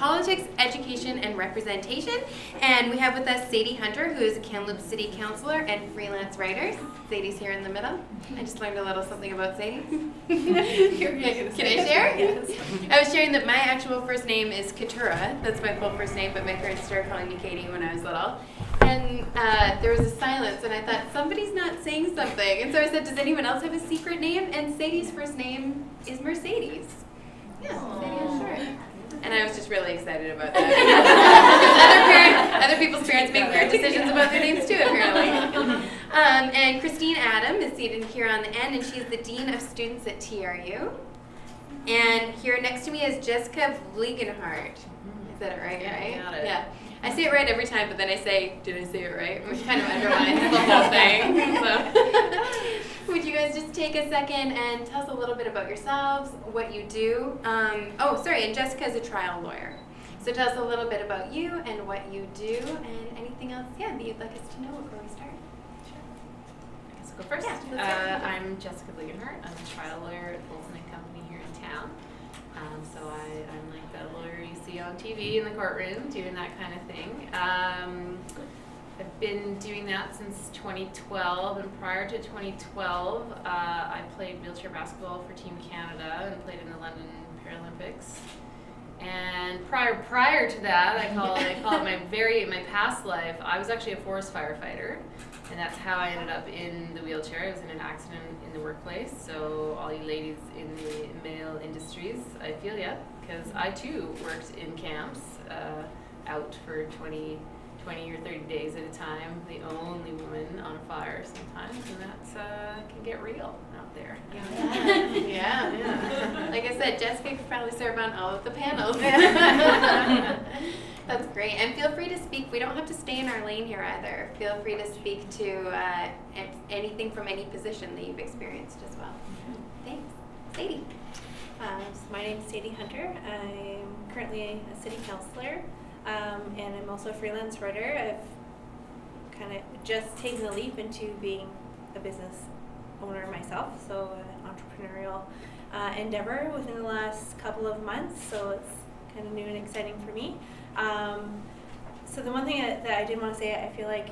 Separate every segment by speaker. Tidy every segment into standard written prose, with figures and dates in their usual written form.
Speaker 1: Politics, Education, and Representation. And we have with us Sadie Hunter, who is a Kamloops City Councillor and freelance writer. Sadie's here in the middle. I just learned a little something about Sadie. Can I share?
Speaker 2: Yes.
Speaker 1: I was sharing that my actual first name is Katura. That's my full first name, but my parents started calling me Katie when I was little. And there was a silence, and I thought, somebody's not saying something. And so I said, does anyone else have a secret name? And Sadie's first name is Mercedes. Yeah, Sadie is short. And I was just really excited about that. Other people's parents make weird decisions about their names too, apparently. And Christine Adam is seated here on the end, and she's the Dean of Students at TRU. And here next to me is Jessica Vliegenhart. Is that right?
Speaker 2: Yeah,
Speaker 1: right?
Speaker 2: got it.
Speaker 1: Yeah. I say it right every time, but then I say, did I say it right? Which kind of undermines the whole thing. So. Would you guys just take a second and tell us a little bit about yourselves, what you do? And Jessica's a trial lawyer. So tell us a little bit about you and what you do and anything else, that you'd like us to know before we start.
Speaker 2: Sure. I guess I'll go first.
Speaker 1: Yeah,
Speaker 2: I'm Jessica Vliegenhart. I'm a trial lawyer at Bolton & Company here in town. So I'm like the lawyer you see on TV in the courtroom, doing that kind of thing. I've been doing that since 2012, and prior to 2012, I played wheelchair basketball for Team Canada and played in the London Paralympics. And prior to that, I call it my past life. I was actually a forest firefighter, and that's how I ended up in the wheelchair. I was in an accident in the workplace. So all you ladies in the male industries, I feel ya, because I too worked in camps, out for 20 or 30 days at a time, the only woman on a fire sometimes, and that can get real out there.
Speaker 1: Yeah. Like I said, Jessica could probably serve on all of the panels. That's great. And feel free to speak. We don't have to stay in our lane here either. Feel free to speak to anything from any position that you've experienced as well. Thanks. Sadie.
Speaker 3: My name is Sadie Hunter. I'm currently a city councillor. And I'm also a freelance writer. I've kind of just taken the leap into being a business owner myself, so an entrepreneurial endeavor within the last couple of months, so it's kind of new and exciting for me. So the one thing that I did want to say, I feel like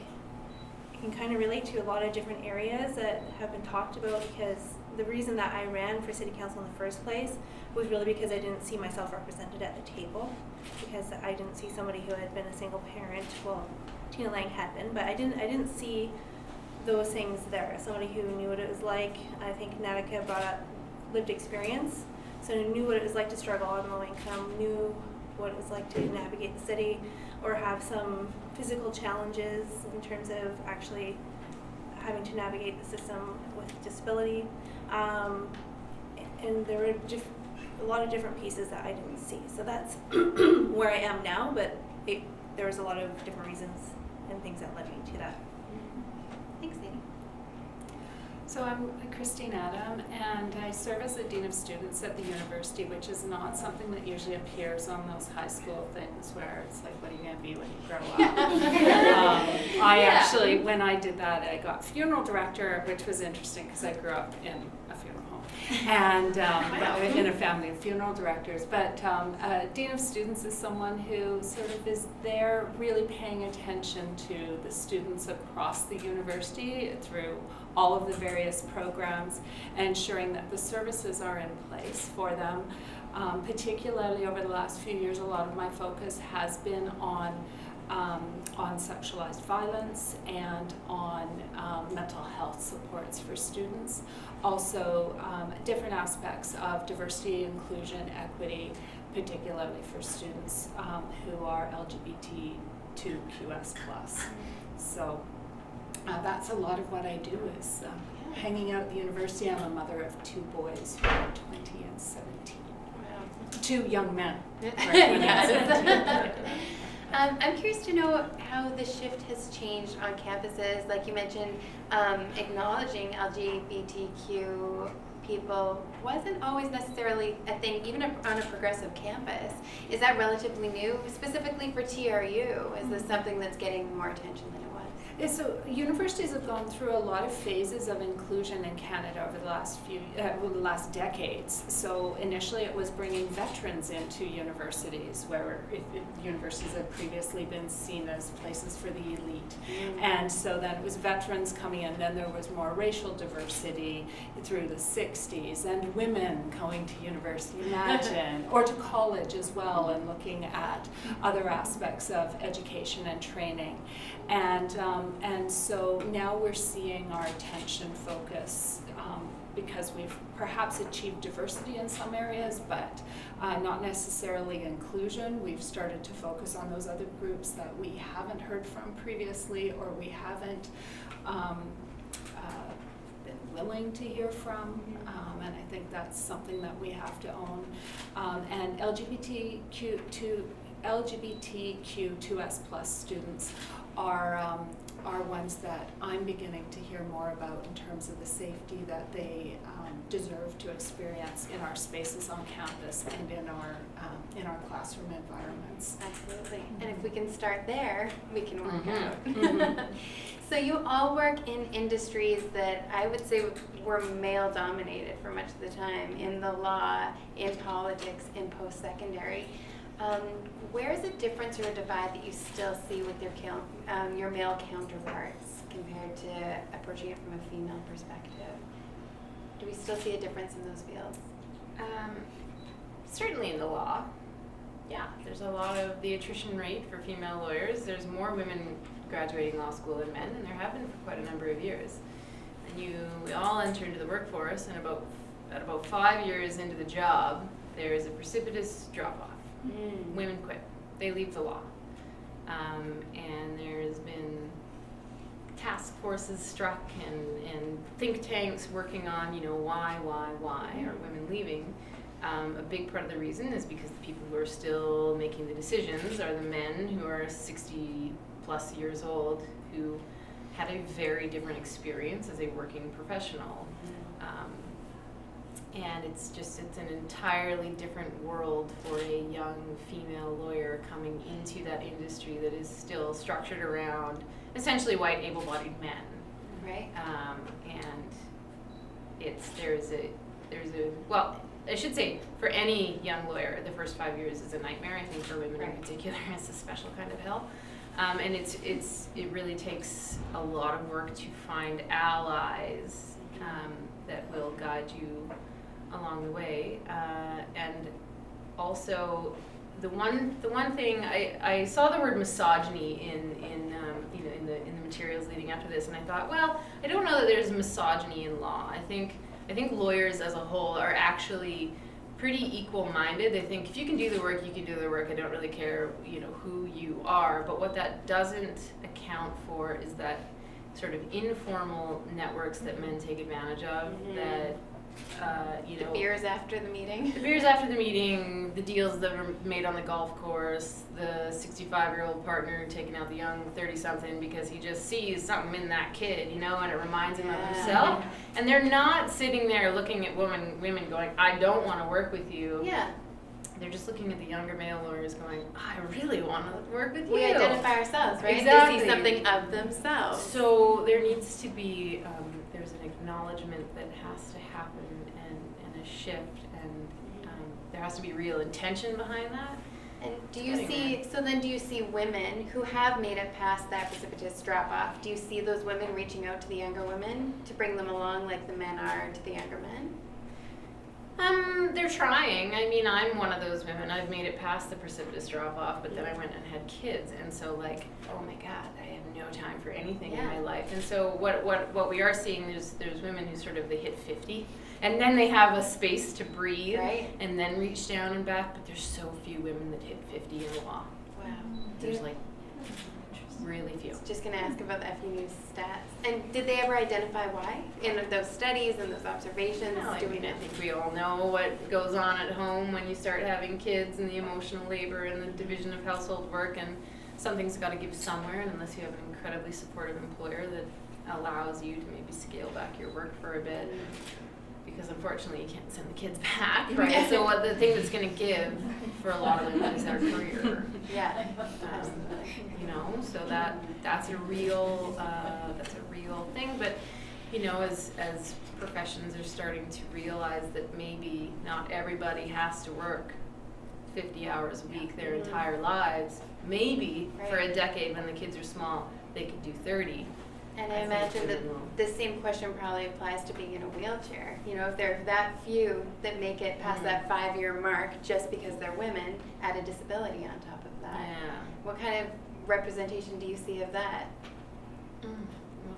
Speaker 3: I can kind of relate to a lot of different areas that have been talked about, because the reason that I ran for city council in the first place was really because I didn't see myself represented at the table, because I didn't see somebody who had been a single parent. Well, Tina Lang had been, but I didn't see those things there. Somebody who knew what it was like. I think Natica brought up lived experience, so knew what it was like to struggle on low income, knew what it was like to navigate the city or have some physical challenges in terms of actually having to navigate the system with disability. And there were a lot of different pieces that I didn't see. So that's where I am now, but there was a lot of different reasons and things that led me to that.
Speaker 1: Thanks, Sadie.
Speaker 4: So I'm Christine Adam, and I serve as a Dean of Students at the university, which is not something that usually appears on those high school things where it's like, what are you going to be when you grow up? Actually, when I did that, I got funeral director, which was interesting because I grew up in a funeral home and in a family of funeral directors. But Dean of Students is someone who sort of is there really paying attention to the students across the university through all of the various programs, and ensuring that the services are in place for them. Particularly over the last few years, a lot of my focus has been on sexualized violence and on mental health supports for students. Also, different aspects of diversity, inclusion, equity, particularly for students who are LGBTQS+. So that's a lot of what I do is hanging out at the university. I'm a mother of 2 boys who are 20 and 17.
Speaker 1: Wow.
Speaker 4: 2 young men.
Speaker 1: I'm curious to know how the shift has changed on campuses. Like you mentioned, acknowledging LGBTQ people wasn't always necessarily a thing, even on a progressive campus. Is that relatively new, specifically for TRU? Is this something that's getting more attention than it was?
Speaker 4: So universities have gone through a lot of phases of inclusion in Canada over the last decades. So initially it was bringing veterans into universities, where universities had previously been seen as places for the elite. And so then it was veterans coming in, then there was more racial diversity through the 60s, and women going to university, imagine, or to college as well, and looking at other aspects of education and training. And so now we're seeing our attention focus because we've perhaps achieved diversity in some areas, but not necessarily inclusion. We've started to focus on those other groups that we haven't heard from previously, or we haven't been willing to hear from, and I think that's something that we have to own. And LGBTQ2S+ students are ones that I'm beginning to hear more about in terms of the safety that they deserve to experience in our spaces on campus and in our classroom environments.
Speaker 1: Absolutely. And if we can start there, we can work out.
Speaker 4: Mhm.
Speaker 1: So you all work in industries that I would say were male dominated for much of the time, in the law, in politics, in post-secondary. Where's a difference or a divide that you still see with your male counterparts compared to approaching it from a female perspective? Do we still see a difference in those fields?
Speaker 2: Certainly in the law. Yeah, there's a lot of the attrition rate for female lawyers. There's more women graduating law school than men, and there have been for quite a number of years. And we all enter into the workforce, and at about 5 years into the job, there is a precipitous drop-off. Women quit. They leave the law. And there's been task forces struck and think tanks working on, why are women leaving? A big part of the reason is because the people who are still making the decisions are the men who are 60 plus years old, who had a very different experience as a working professional. And it's an entirely different world for a young female lawyer coming into that industry that is still structured around essentially white able-bodied men.
Speaker 1: Right.
Speaker 2: And I should say, for any young lawyer, the first 5 years is a nightmare. I think for women in particular, it's a special kind of hell. And it really takes a lot of work to find allies that will guide you along the way, and also the one thing I saw the word misogyny in the materials leading up to this, and I thought, well, I don't know that there's misogyny in law. I think lawyers as a whole are actually pretty equal-minded. They think if you can do the work, you can do the work. I don't really care, who you are. But what that doesn't account for is that sort of informal networks that men take advantage of. That
Speaker 1: the beers after the meeting.
Speaker 2: The beers after the meeting, the deals that were made on the golf course, the 65-year-old partner taking out the young 30-something because he just sees something in that kid, and it reminds him of himself. And they're not sitting there looking at women going, I don't want to work with you.
Speaker 1: Yeah.
Speaker 2: They're just looking at the younger male lawyers going, I really want to work with you.
Speaker 1: We identify ourselves, right?
Speaker 2: Exactly.
Speaker 1: They see something of themselves.
Speaker 2: So there needs to be, there's an acknowledgement that has to happen and a shift, and there has to be real intention behind that.
Speaker 1: And do you see women who have made it past that precipitous drop-off, do you see those women reaching out to the younger women to bring them along like the men are to the younger men?
Speaker 2: They're trying. I mean, I'm one of those women. I've made it past the precipitous drop-off, but then I went and had kids, and so oh my God, I have no time for anything in my life. And so what we are seeing, there's women who they hit 50, and then they have a space to breathe,
Speaker 1: right,
Speaker 2: and then reach down and back. But there's so few women that hit 50 in law.
Speaker 1: Wow.
Speaker 2: There's really few.
Speaker 1: Just going to ask about the FU News stats. And did they ever identify why in those studies and those observations?
Speaker 2: I think we all know what goes on at home when you start having kids, and the emotional labor and the division of household work, and something's got to give somewhere, and unless you have an incredibly supportive employer that allows you to maybe scale back your work for a bit, because unfortunately you can't send the kids back, right? So the thing that's going to give for a lot of women is their career.
Speaker 1: Yeah.
Speaker 2: You know, so that's a real thing. But you know, as professions are starting to realize that maybe not everybody has to work 50 hours a week their entire lives. Maybe for a decade when the kids are small, they could do 30.
Speaker 1: And I imagine that the same question probably applies to being in a wheelchair. You know, if there are that few that make it past that 5-year mark just because they're women, add a disability on top of that.
Speaker 2: Yeah.
Speaker 1: What kind of representation do you see of that?
Speaker 2: Well,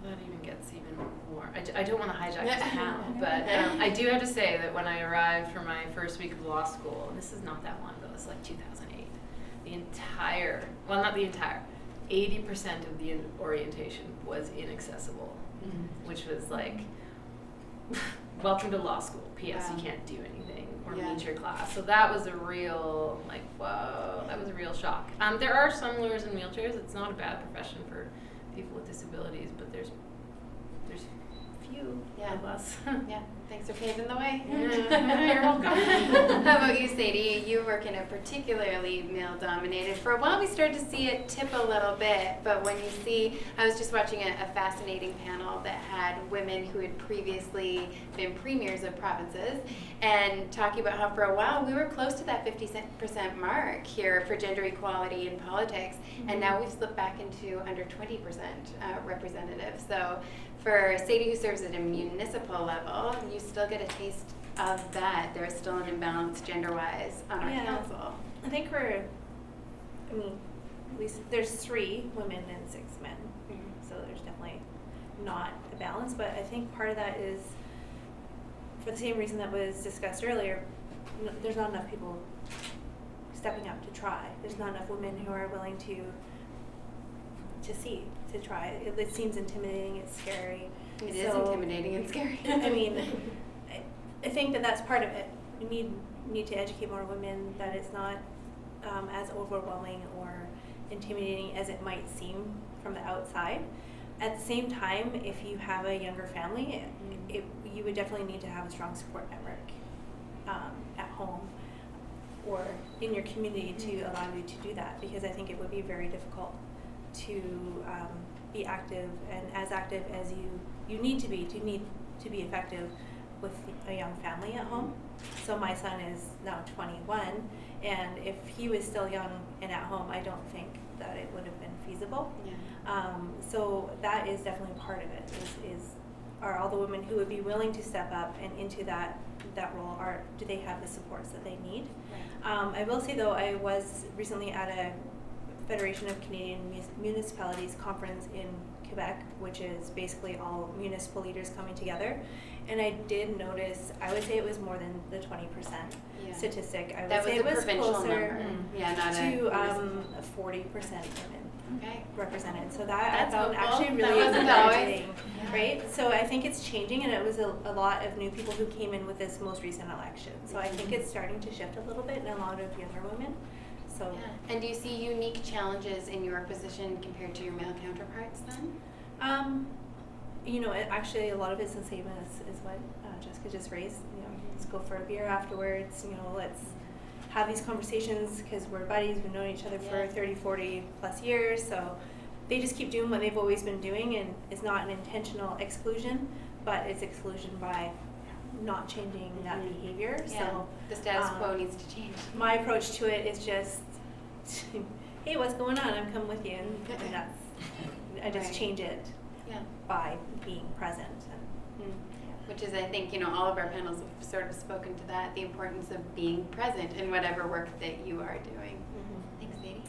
Speaker 2: that even gets even more. I don't want to hijack this now, but I do have to say that when I arrived for my first week of law school, and this is not that long ago, it's like 2008, not the entire, 80% of the orientation was inaccessible, which was like, welcome to law school. P.S. You can't do anything or meet your class. So that was a real, like, whoa, that was a real shock. There are some lawyers in wheelchairs. It's not a bad profession for people with disabilities, but there's few of us.
Speaker 1: Yeah, thanks for paving the way.
Speaker 2: You're welcome.
Speaker 1: How about you, Sadie? You work in a particularly male-dominated. For a while, we started to see it tip a little bit, but when you see, I was just watching a fascinating panel that had women who had previously been premiers of provinces, and talking about how for a while we were close to that 50% mark here for gender equality in politics, and now we've slipped back into under 20% representative. So for Sadie, who serves at a municipal level, you still get a taste of that. There's still an imbalance gender-wise on our council.
Speaker 3: I think there's 3 women and 6 men. So there's definitely not a balance, but I think part of that is for the same reason that was discussed earlier. There's not enough people stepping up to try. There's not enough women who are willing to try. It seems intimidating, it's scary.
Speaker 1: It is intimidating and scary.
Speaker 3: I mean, I think that's part of it. We need to educate more women that it's not as overwhelming or intimidating as it might seem from the outside. At the same time, if you have a younger family, you would definitely need to have a strong support network at home or in your community to allow you to do that, because I think it would be very difficult to be active and as active as you need to be effective with a young family at home. So my son is now 21, and if he was still young and at home, I don't think that it would have been feasible. So that is definitely part of it, are all the women who would be willing to step up and into that role, do they have the supports that they need? I will say though, I was recently at a Federation of Canadian Municipalities conference in Quebec, which is basically all municipal leaders coming together, and I did notice, I would say it was more than the 20% statistic. I would say it was closer to 40% women represented. So that's I found actually really encouraging, right? So I think it's changing, and it was a lot of new people who came in with this most recent election. So I think it's starting to shift a little bit in a lot of younger women. So.
Speaker 1: And do you see unique challenges in your position compared to your male counterparts then?
Speaker 3: Actually a lot of it's the same as what Jessica just raised. Let's go for a beer afterwards. Let's have these conversations because we're buddies. We've known each other for 30, 40 plus years. So they just keep doing what they've always been doing, and it's not an intentional exclusion, but it's exclusion by not changing that behavior. So
Speaker 1: the status quo needs to change.
Speaker 3: My approach to it is just, hey, what's going on? I'm coming with you, and that's, I just change it by being present.
Speaker 1: Which is, I think, all of our panels have sort of spoken to that, the importance of being present in whatever work that you are doing. Thanks, Sadie.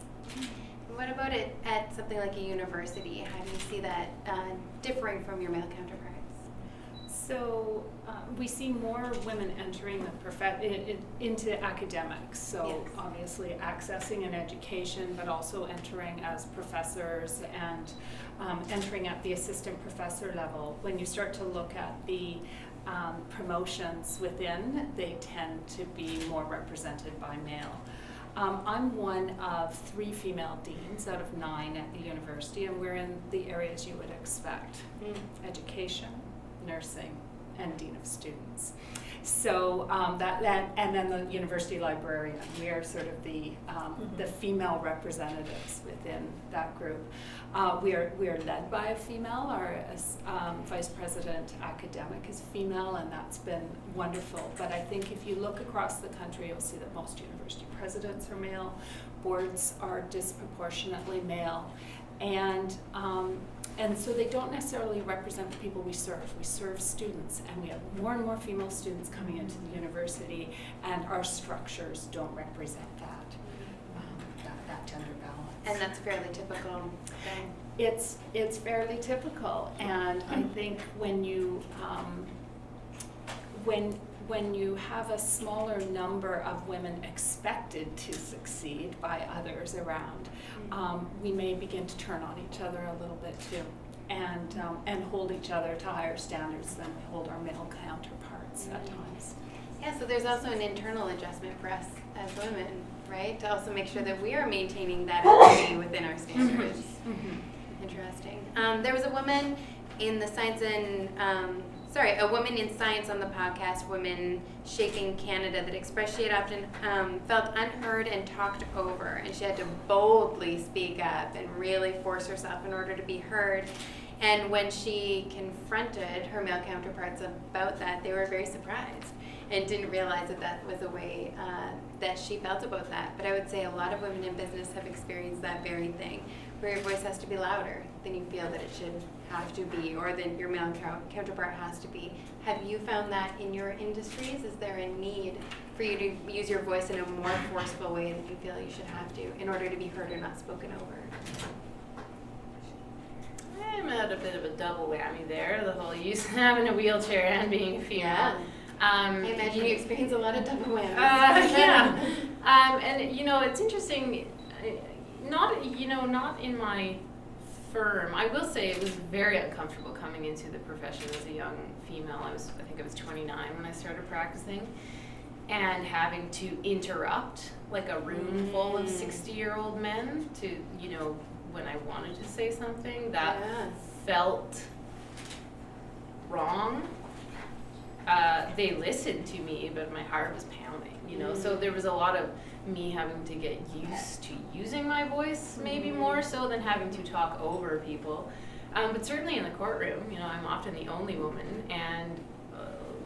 Speaker 1: And what about it at something like a university? How do you see that differing from your male counterparts?
Speaker 4: So we see more women entering into academics. So obviously accessing an education, but also entering as professors and entering at the assistant professor level. When you start to look at the promotions within, they tend to be more represented by male. I'm one of 3 female deans out of 9 at the university, and we're in the areas you would expect: education, nursing, and dean of students. So and then the university librarian. We are sort of the female representatives within that group. We are led by a female. Our vice president academic is female, and that's been wonderful. But I think if you look across the country, you'll see that most university presidents are male, boards are disproportionately male, and so they don't necessarily represent the people we serve. We serve students, and we have more and more female students coming into the university, and our structures don't represent that gender balance.
Speaker 1: And that's fairly typical. Then.
Speaker 4: It's fairly typical, and I think when you when you have a smaller number of women expected to succeed by others around, we may begin to turn on each other a little bit too, and hold each other to higher standards than we hold our male counterparts at times.
Speaker 1: Yeah, so there's also an internal adjustment for us as women, right? To also make sure that we are maintaining that equity within our standards. Interesting. There was a woman in the science and a woman in science on the podcast, Women Shaping Canada, that expressed she had often felt unheard and talked over, and she had to boldly speak up and really force herself in order to be heard. And when she confronted her male counterparts about that, they were very surprised and didn't realize that that was a way that she felt about that. But I would say a lot of women in business have experienced that very thing, where your voice has to be louder than you feel that it should have to be, or than your male counterpart has to be. Have you found that in your industries? Is there a need for you to use your voice in a more forceful way than you feel you should have to in order to be heard or not spoken over?
Speaker 2: I'm at a bit of a double whammy there, the whole use having a wheelchair and being a female.
Speaker 1: Yeah. I imagine you experience a lot of double whammies.
Speaker 2: Yeah. And it's interesting, not in my firm. I will say it was very uncomfortable coming into the profession as a young female. I think I was 29 when I started practicing, and having to interrupt like a room full of 60-year-old men to, when I wanted to say something that felt wrong. They listened to me, but my heart was pounding, so there was a lot of me having to get used to using my voice, maybe more so than having to talk over people. But certainly in the courtroom, I'm often the only woman, and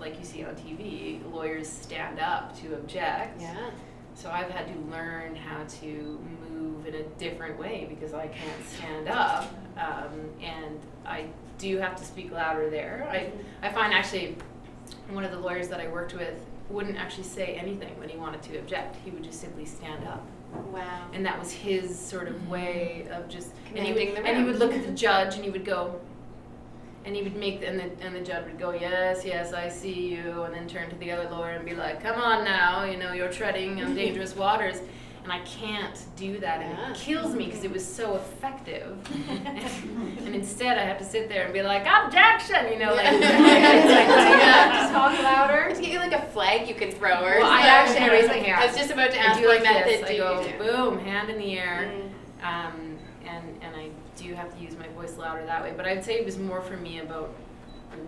Speaker 2: like you see on TV, lawyers stand up to object.
Speaker 1: Yeah.
Speaker 2: So I've had to learn how to move in a different way because I can't stand up, and I do have to speak louder there. I find actually one of the lawyers that I worked with wouldn't actually say anything when he wanted to object. He would just simply stand up.
Speaker 1: Wow.
Speaker 2: And that was his sort of way of just
Speaker 1: commanding the room.
Speaker 2: And he would look at the judge and he would go, and he would make and the judge would go, yes, I see you, and then turn to the other lawyer and be like, come on now, you're treading on dangerous waters. And I can't do that, and it kills me because it was so effective. And instead I have to sit there and be like, objection, just talk louder.
Speaker 1: To get you like a flag you can throw, or
Speaker 2: well, I raise my hand.
Speaker 1: I was just about to ask
Speaker 2: I do
Speaker 1: what
Speaker 2: like
Speaker 1: method
Speaker 2: this.
Speaker 1: do
Speaker 2: I go,
Speaker 1: you do?
Speaker 2: boom, hand in the air, and I do have to use my voice louder that way. But I'd say it was more for me about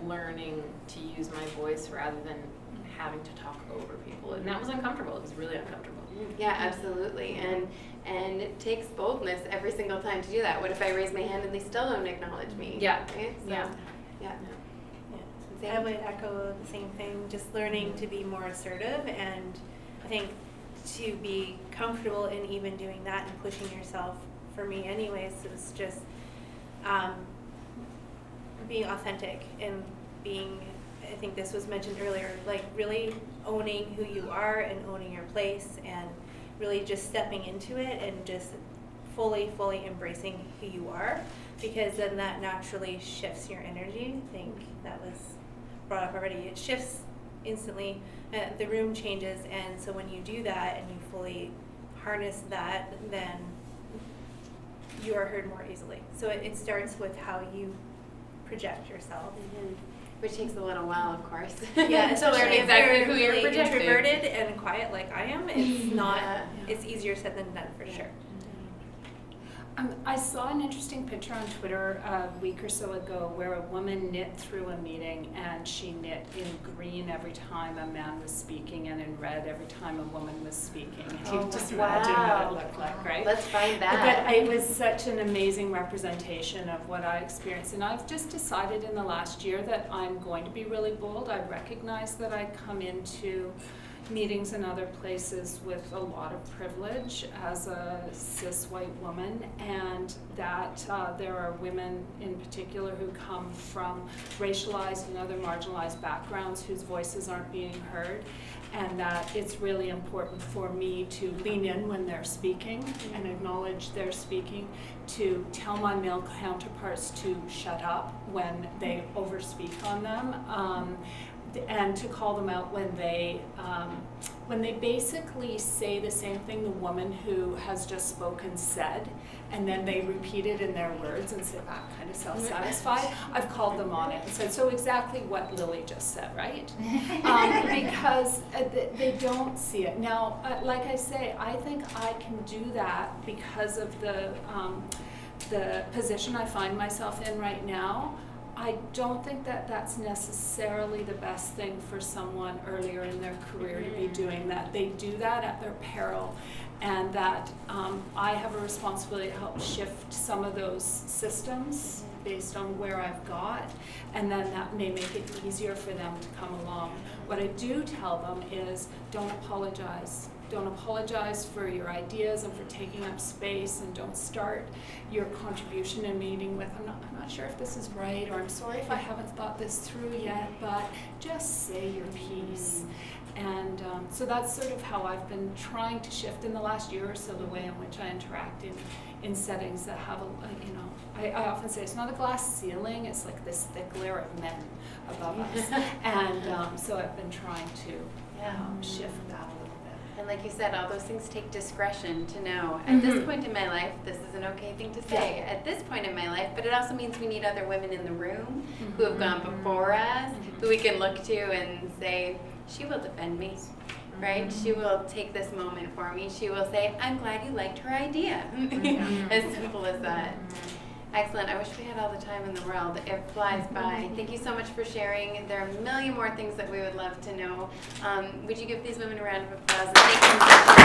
Speaker 2: learning to use my voice rather than having to talk over people, and that was uncomfortable. It was really uncomfortable.
Speaker 1: Yeah, absolutely, and it takes boldness every single time to do that. What if I raise my hand and they still don't acknowledge me?
Speaker 2: Yeah.
Speaker 1: Right? So, yeah.
Speaker 3: I would echo the same thing, just learning to be more assertive, and I think to be comfortable in even doing that and pushing yourself, for me anyways, is just being authentic and being, I think this was mentioned earlier, like really owning who you are and owning your place, and really just stepping into it and just fully embracing who you are, because then that naturally shifts your energy. I think that was brought up already. It shifts instantly, the room changes, and so when you do that and you fully harness that, then you are heard more easily. So it starts with how you project yourself.
Speaker 1: Mm-hmm. Which takes a little while, of course.
Speaker 3: Yeah,
Speaker 1: to learn exactly who you're
Speaker 3: really
Speaker 1: projecting.
Speaker 3: introverted and quiet like I am, it's not. It's easier said than done for sure.
Speaker 4: I saw an interesting picture on Twitter a week or so ago where a woman knit through a meeting, and she knit in green every time a man was speaking and in red every time a woman was speaking. And you just imagine what it looked like, right?
Speaker 1: Let's find that.
Speaker 4: But it was such an amazing representation of what I experienced. And I've just decided in the last year that I'm going to be really bold. I recognize that I come into meetings in other places with a lot of privilege as a cis white woman, and that there are women in particular who come from racialized and other marginalized backgrounds whose voices aren't being heard, and that it's really important for me to lean in when they're speaking and acknowledge their speaking, to tell my male counterparts to shut up when they overspeak on them, and to call them out when they basically say the same thing the woman who has just spoken said, and then they repeat it in their words and say, "Ah, kind of self-satisfied." I've called them on it and said, "So exactly what Lily just said, right?" Because they don't see it. Now, like I say, I think I can do that because of the position I find myself in right now. I don't think that that's necessarily the best thing for someone earlier in their career to be doing that. They do that at their peril, and that I have a responsibility to help shift some of those systems based on where I've got, and then that may make it easier for them to come along. What I do tell them is, don't apologize. Don't apologize for your ideas and for taking up space, and don't start your contribution in meeting with, I'm not sure if this is right, or I'm sorry if I haven't thought this through yet, but just say your piece. And so that's sort of how I've been trying to shift in the last year or so the way in which I interact in settings that have I often say it's not a glass ceiling, it's like this thick layer of men above us. And so I've been trying to shift that a little bit.
Speaker 1: And like you said, all those things take discretion to know. At this point in my life, this is an okay thing to say.
Speaker 4: Yeah.
Speaker 1: At this point in my life, but it also means we need other women in the room who have gone before us, who we can look to and say, she will defend me, right? She will take this moment for me. She will say, I'm glad you liked her idea. As simple as that. Excellent. I wish we had all the time in the world. It flies by. Thank you so much for sharing. There are a million more things that we would love to know. Would you give these women a round of applause? And thank you.